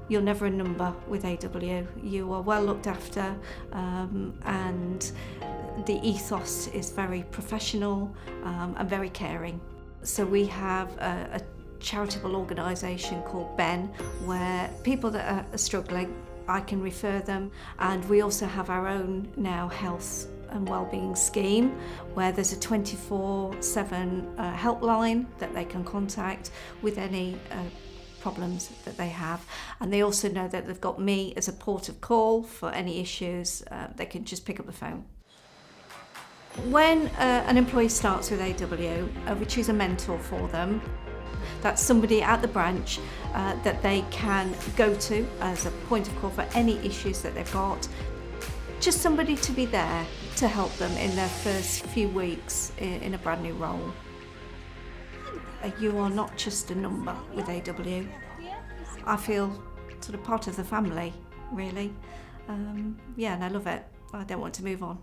You're never a number with AW. You are well looked after, and the ethos is very professional and very caring. So we have a charitable organisation called Ben, where people that are struggling, I can refer them, and we also have our own now health and wellbeing scheme where there's a 24/7 helpline that they can contact with any problems that they have, and they also know that they've got me as a port of call for any issues. They can just pick up the phone. When an employee starts with AW, we choose a mentor for them. That's somebody at the branch that they can go to as a point of call for any issues that they've got. Just somebody to be there to help them in their first few weeks in a brand new role. You are not just a number with AW. I feel sort of part of the family, really. And I love it. I don't want to move on.